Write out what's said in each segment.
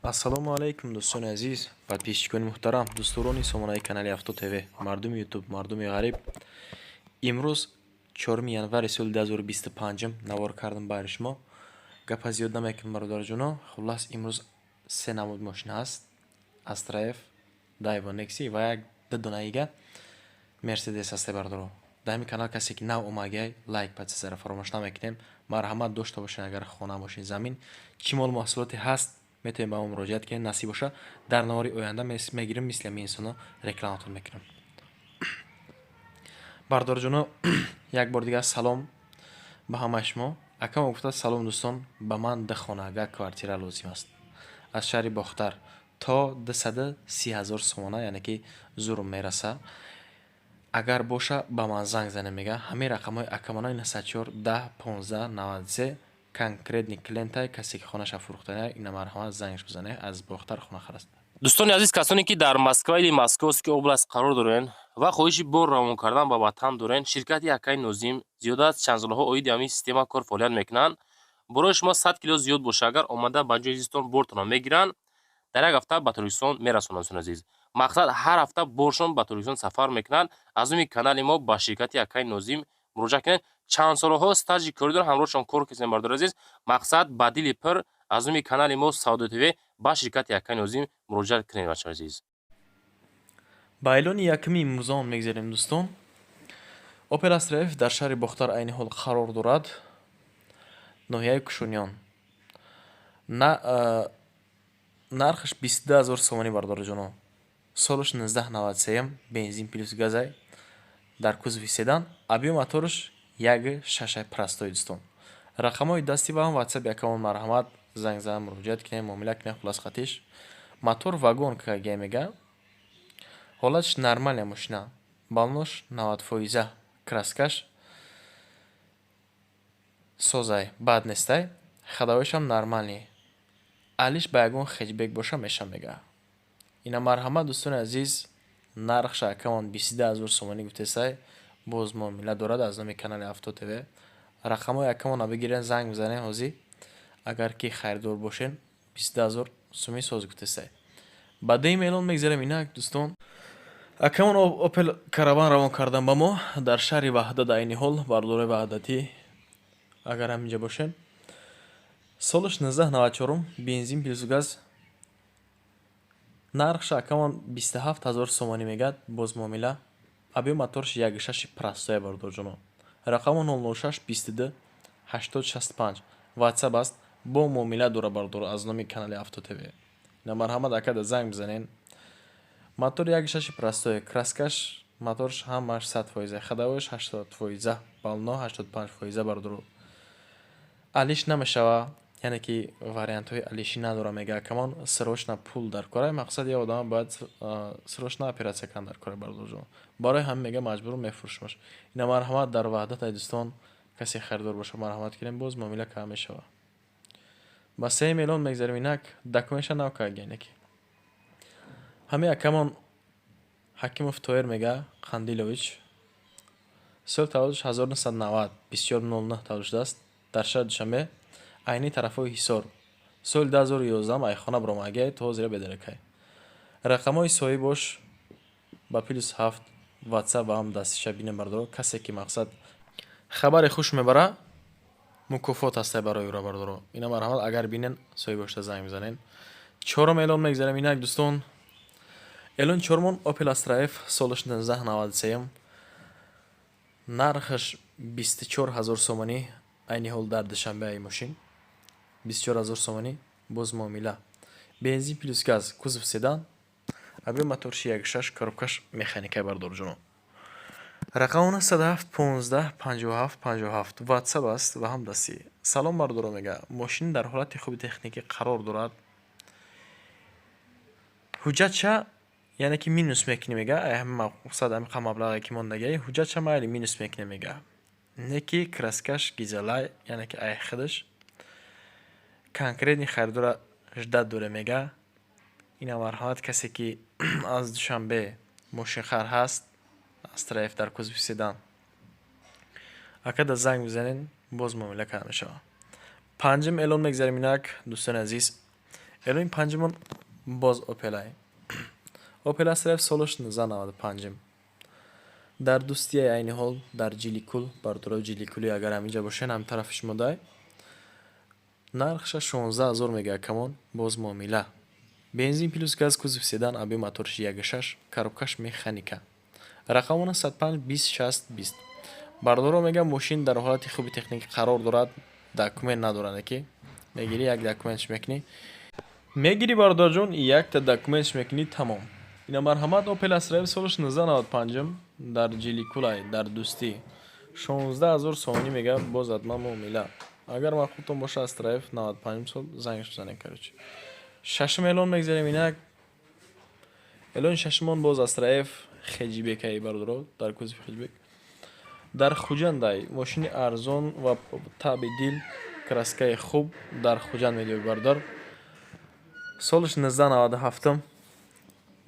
ассалому алайкум дӯстони азиз, подписчикони муҳтарам, дӯстдорони сомонаи канали Авто ТВ, мардуми ютуб, мардуми ғариб. имрӯз 4 январи соли 2025 навор кардам байни шумо. Гапа зиёд намекунам бародарҷоно. Хуллас имрӯз се намуд мошина ҳаст: Астраев, Daiwa Nexi ва як дудонаига Mercedes ҳасте бародаро. Дар ҳамин канал касе ки нав омагай лайк патисара фаромӯш намекунем. Марҳамат дошта бошен, агар хона мошин замин чӣ мол муҳасулоте ҳаст метавонем ба мо муроҷиат кунем. Насиб боша дар навори оянда мегирем, мисли ҳамин инсоно рекламатон мекунам. бародарҷоно, як бор дигар салом ба ҳамаи шумо. Акам гуфта: салом дӯстон, ба ман ду хона квартира лозим аст. Аз шаҳри Бохтар то 230,000 сомона, яъне ки зурм мераса. Агар боша ба ман занг зане, мега ҳамин рақамҳои акамона 94 10 15 93 конкретни клиентай, касе ки хонаша фурӯхтане, ина марҳамат зангш бизане, аз Бохтар хона хараст. дӯстони азиз, касоне ки дар Москва или Московский област қарор дорен ва хоҳиши бор равон кардан ба ватан дорен, ширкати Акай Нозим зиёд аз чанд солҳо оиди ҳамин система кор фаъолият мекунанд. Барои шумо 100 кило зиёд боша, агар омада ба ҷои зистон бортонро мегиранд, дар як ҳафта ба Торкистон мерасонанд. дӯстони азиз, мақсад ҳар ҳафта боршон ба Торкистон сафар мекунанд. Аз умми канали мо ба ширкати Акай Нозим муроҷиат кунед. чанд солҳо стажи кори доранд, ҳамроҳшон кор кардем бардор азиз. мақсад ба дили пир аз умми канали мо Сауdo ТВ ба ширкати Акай Нозим муроҷиат кунед бачаҳои азиз. ба эълони якуми имрӯзаон мегзарем дӯстон. Opel Astra дар шаҳри Бохтар айни ҳол қарор дорад, ноҳияи Кушониён. нархаш 22,000 сомонӣ бардорҷоно. солаш 1993, бензин плюс газай, дар кузови седан, объем мотораш 1.6 простои дӯстон. рақамҳои дастӣ ба ҳам ватсап якамон марҳамат занг зада муроҷиат кунем, муомила кунем. хулас хатиш мотор вагонка ге мега. ҳолатиш нормалия мошина, балнош 90%, краскаш созай, бад нестай, ходовоишам нормалӣ. алиш ба ягон хеҷбек боша меша мега. ина марҳамат дӯстони азиз, нархша акамон 22,000 сомонӣ гуфтесай, боз муомила дорад аз номи канали Авто ТВ. рақамҳои акамона бигирен, занг бизанем ҳозир. агар ки хайрдор бошен 22,000 сомӣ соз гуфтесай. ба дуюми эълон мегзарем. инак дӯстон, акамон Opel Caravan равон кардан ба мо дар шаҳри Ваҳдат. айни ҳол бардори ваҳдатӣ агар ҳаминҷа бошен. солаш 1994, бензин плюс газ. нархша акамон 27,000 сомонӣ мегад, боз муомила. объем моторш 1.6 простоя бардорҷоно. рақамон 006 22 80 65. ватсап аст, бо муомила дора бардор аз номи канали Авто ТВ. ина марҳамат акада занг бизанен. мотор 1.6 простоя, краскаш моторш ҳамаш 100%, ходовоиш 80%, бално 85% бардор. алиш намешава, яъне ки вариантҳои алишӣ надора мега акамон. срочна пул дар кора, мақсад я одама бояд срочна операция кан дар кора бардорҷон. барои ҳамин мега маҷбур мефурӯшимаш. ина марҳамат дар ваҳдат ай дӯстон, касе харидор боша марҳамат кунем, боз муомила кам мешава. ба сеюм эълон мегзарем. инак документша навкагенеки ҳамин акамон Ҳакимов Тоер мега Қандилович. сол таваллудш 1990, 2409 таваллуд шудааст дар шаҳри Душанбе, айни тарафҳои Ҳисор. соли 2011 айхона бромагай то ҳозира бедаракай. рақамҳои соҳибош ба +7 ватсап ва ҳам дастиша бинем бардор. касе ки мақсад хабари хуш мебара, мукофот ҳастай барои ӯро бардоро. ина марҳамат агар бинен соҳибошта занг бизанен. чорум эълон мегзарем. инак дӯстон, эълони чормон Opel Astra солаш 1993, нархаш 24,000 сомонӣ, айни ҳол дар Душанбе ай мошин 24,000 сомонӣ, боз муомила. бензин плюс газ, кузов седан, объем моторши 1.6, коробкаш механикай бардорҷоно. рақамона 107 15 57 57. ватсап аст ва ҳам дастӣ. салом бардоро мега мошин дар ҳолати хуби техникӣ қарор дорад. ҳуҷҷатша яъне ки минус мекунӣ мега, мақсад ҳамиқа маблағе ки мондагай, ҳуҷҷатша майли минус мекунӣ мега. неки краскаш гизалай, яъне ки ай хидаш конкретни харидора ждат доре мега. ина марҳамат касе ки аз Душанбе мошинхар ҳаст, Астраев дар кузови седан, акада занг бизанен, боз муомила карда мешава. панҷум эълон мегзарем. инак дӯстони азиз, Элони панҷумон боз Opel-ай. Opel Astra F солаш 1995. дар дӯстии айни ҳол дар ҷиликул бардорои ҷиликули агар ҳаминҷа бошен ҳам тарафи шумо дай нархша 16 000 мега камон боз муомила. Бензин плюс газ кузов седан аби моторш 1.6 коробкаш механика. Рақамон 105 20 60 20. Бардоро мега мошин дар ҳолати хуби техникӣ қарор дорад, документ надорад ки мегири як документш мекунӣ. Мегири бардорҷон якта документш мекунӣ тамом. Ина марҳамат Opel Astra F солаш 1995 дар ҷиликулай дар дӯстӣ 16 000 сомонӣ мега боз ҳатман муомила. Агар махлутон боша Astra F 95 сол зангш бизанем карочи. Шашм эълон мегзарем инак. Элони шашмон боз Astra F хеҷибекаи бардоро дар кузов хеҷибек. дар Хуҷандай мошини арзон ва таъби дил краскаи хуб дар Хуҷанд медиҳуд бардор. Солаш 1997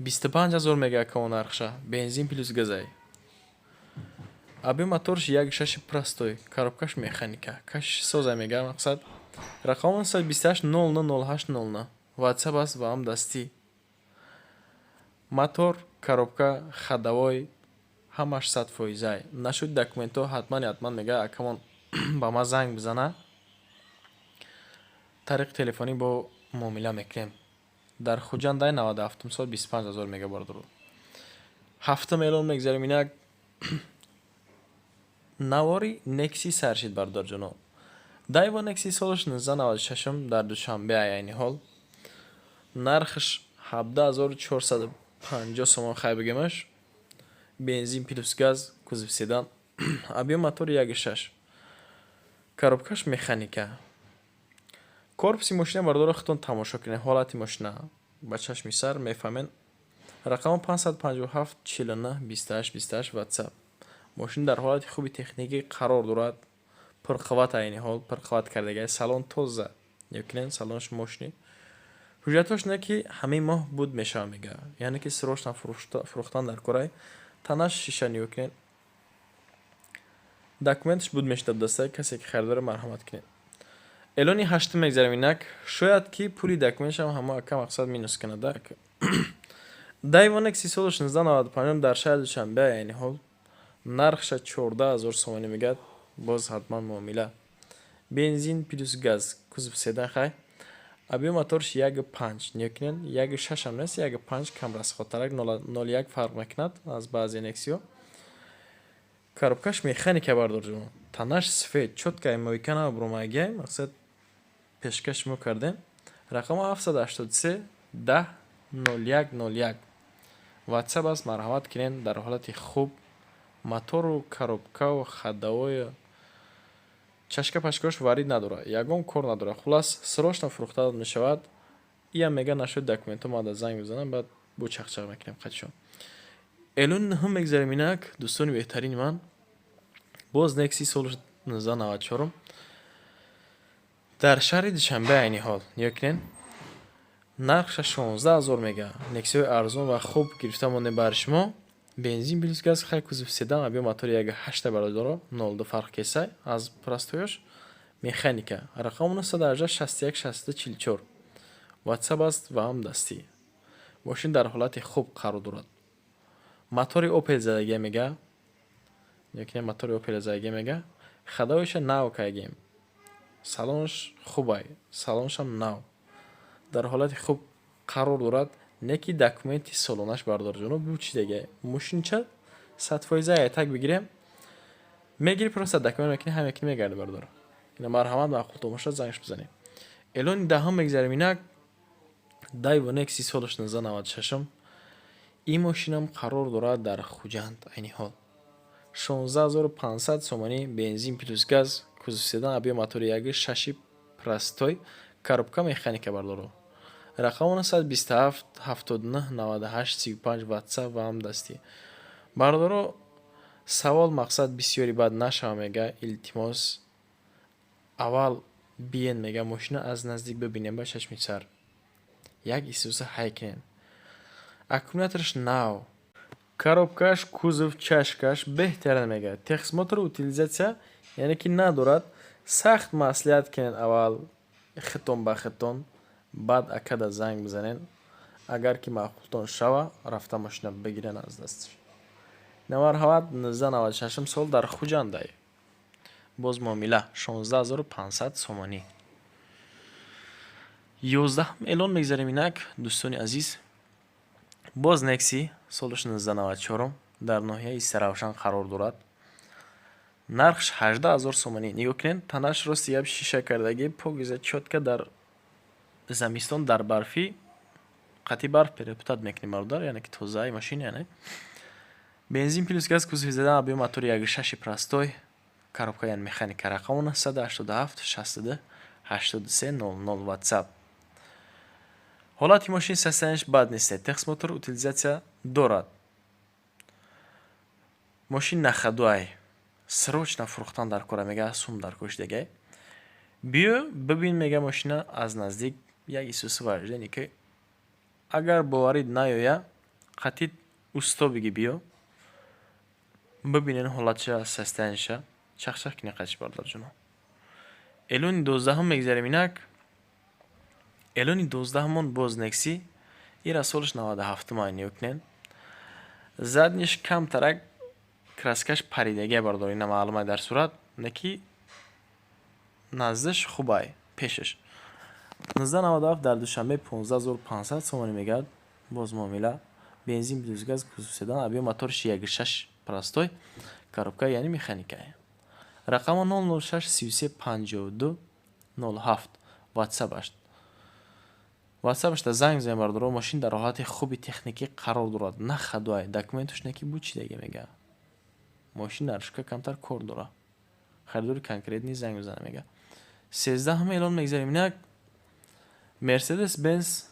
25 000 мега камон нархша. Бензин плюс газай. Аби моторш 1.6 простой, коробкаш механика. Каш соза мега мақсад. Рақамон 128 00 08 00. WhatsApp аст ва ҳам дастӣ. Мотор, коробка, хадавой ҳамаш 100%. Нашуд документҳо ҳатман мега акамон ба ма занг бизана. Тариқи телефонӣ бо муомила мекунем. дар Хуҷандай 97 сол 25 000 мега бардор. ҳафтум эълон мегзарем инак. навори Nexi саршид бардорҷоно. Дайво Nexi солаш 1996 дар душанбе айни ҳол. Нархш 17450 сомон хай бигемаш. Бензин плюс газ кузов седан. Объем мотор 1.6. Коробкаш механика. корпуси мошина бардоро худтон тамошо кунед. ҳолати мошина ба чашми сар мефаҳмен. рақам 557 49 28 28 WhatsApp. мошин дар ҳолати хуби техникӣ қарор дорад. пурқувват айни ҳол пурқувват кардагаи салон тоза. ёкинен салонш мошини. ҳуҷҷатош не ки ҳамин моҳ буд мешава мега. яъне ки срочно фурӯхтан дар корай. танаш шиша ёкинен. документш буд мешудад дастаи касе ки харидори марҳамат кунед. эълони ҳаштум мегзарем инак. шояд ки пули документшам ҳама ака мақсад минус кунад ака. Дайво Nexi соли 1995 дар шаҳри Душанбе айни ҳол. нархша 14 000 сомонӣ мегад. боз ҳатман муомила. Бензин плюс газ кузов седан хай. Аби моторш 1.5 ёкинен 1.6 ҳам нест 1.5 камрасхотарак 0.1 фарқ мекунад аз баъзе Nexi-ҳо. коробкаш механика бардорҷон. танаш сфед чоткаи моҳикана бромагия мақсад пешкаш мо кардем. рақам 783 10 01 01. WhatsApp аст марҳамат кунен дар ҳолати хуб. мотору коробкаву хадавою чашка пашкош варид надора. ягон кор надора. хулас срочно фурӯхта мешавад. ия мега нашуд документҳо мада занг бизанам баъд бу чақчақ мекунем қатшон. эълони нуҳум мегзарем инак дӯстони беҳтарини ман. боз Nexi соли 1994 дар шаҳри Душанбе айни ҳол. ёкинен нархша 16 000 мега. Nexi-ҳои арзон ва хуб гирифта монем бари шумо. Бензин плюс газ хай кузов седан аби мотор 1.8 бародоро 0.2 фарқ кесай аз простоёш механика. рақам 918 61 62 44. WhatsApp аст ва ҳам дастӣ. мошин дар ҳолати хуб қарор дорад. мотори Opel задагия мега. ёкинен мотори Opel задагия мега. хадавоиша нав кайгем. салонш хубай. салоншам нав. дар ҳолати хуб қарор дорад. не ки документи солонаш бардорҷоно бу чи дега. мошинча 100% так бигирем. мегири просто документ мекунӣ ҳам якӣ мегарди бардор. ина марҳамат мақулто бошад зангш бизанем. эълони даҳум мегзарем инак. Дайво Nexi соли 1996. ин мошинам қарор дорад дар Хуҷанд айни ҳол. 16 500 сомонӣ. бензин плюс газ кузов седан аби мотори 1.6 простой коробка механика бардоро. рақам 927 79 98 35 WhatsApp ва ҳам дастӣ. бардоро савол мақсад бисёри бад нашава мега. илтимос аввал биен мега мошина аз наздик бибинем ба чашми сар. як исӯса ҳайкинен. аккумуляторш нав. коробкаш кузов чашкаш беҳтарин мега. техосмотр утилизатсия яъне ки надорад. сахт маслиҳат кунед аввал хитон ба хитон баъд акада занг бизанед. Агар ки маъқултон шава рафта мошина бигирен аз дасташ. Намарҳавад 1996 сол дар Хуҷандай. Боз муомила 16500 сомонӣ. 11 эълон мегзарем инак дӯстони азиз. Боз Некси соли 1994 дар ноҳияи Саравшан қарор дорад. Нархш 18000 сомонӣ. Нигоҳ кунед, танааш рости яб шиша кардагӣ покиза чотка дар замистон дар барфи қатъи барф перепутат мекунӣ бародар, яъне ки тозаи машина яъне. Бензин плюс газ кузови задан объем мотори 1.6 простой. Коробка яъне механика. Рақамон 187 62 83 00 WhatsApp. ҳолати мошин состоянияш бад нест. Техосмотор утилизатсия дорад. Мошин находуай. Срочно фурӯхтан дар кора мега сум дар кушидагай. Биё бибин мега мошина аз наздик як исӯси важдени ки агар боварид наёя қатъи усто биги биё бибинен ҳолатша состояниша чахчах кини қачи бардар ҷуно. Эълони 12 мегзарем инак. Эълони 12 боз Некси ира солиш 97 май нигоҳ. Задниш камтарак краскаш паридагия бардор, ина маълумай дар сурат, неки наздиш хубай пешаш. 1997 дар душанбе 15500 сомонӣ мегад. Боз муомила бензин плюс газ кузов седан объем моториш 1.6 простой. Коробка яъне механика. Рақамо 006 33 52 07 WhatsApp ашт. WhatsApp ашта занг бизанем бардоро. Мошин дар ҳолати хуби техникӣ қарор дорад. На хадуай документуш неки бучидагӣ мега. Мошин наршка камтар кор дора. Харидори конкретни занг бизанем мега. 13 эълон мегзарем инак. Mercedes Benz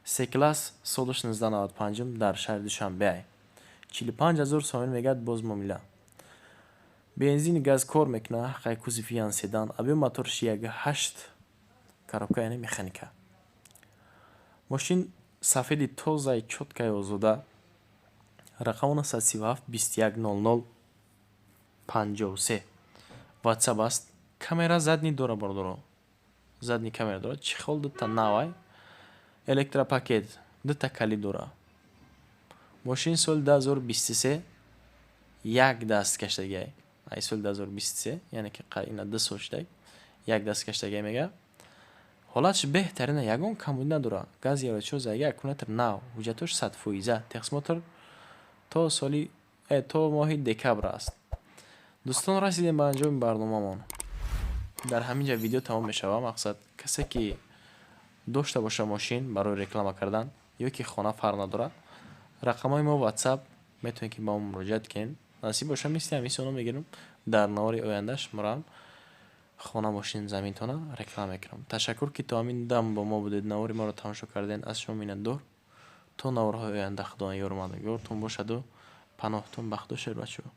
C-класс соли 1995 дар шаҳри Душанбе. 45000 сомонӣ мегад. Боз муомила. Бензини газ кор мекуна. Қай кузови ян седан. Объем моториш 1.8. Коробка яъне механика. Мошин сафеди тозаи чоткаи озода. Рақамон 137 21 00 53. WhatsApp аст. Камера задни дора бардоро. Задни камера дора. Чихол дутта навай. Электропакет дутта калид дора. Мошин соли 2023 як даст каштагай. Ай соли 2023 яъне ки ина 2 сол шудаг. Як даст каштагай мега. ҳолатш беҳтарина, ягон камбуди надора. Газ 1.4 аккумулятор нав. ҳуҷҷатош 100%. Техосмотор то соли то моҳи декабр аст. дӯстон, расидем ба анҷоми барномамон. дар ҳамин ҷа видео тамом мешава. мақсад касе ки дошта боша мошин барои реклама кардан ё ки хона фарқ надорад, рақамҳои мо WhatsApp метавонед ки ба мо муроҷиат кунед. насиб боша мисли ҳамисоно мегирем дар навори оянда шуморам хона мошин заминтона реклама мекунам. ташаккур ки то ҳамин дам бо мо будед, навори моро тамошо карден. аз шумо миннатдор. то наворҳои оянда худоян ёру мададгортон бошаду паноҳтон бахтошер бачаҳо.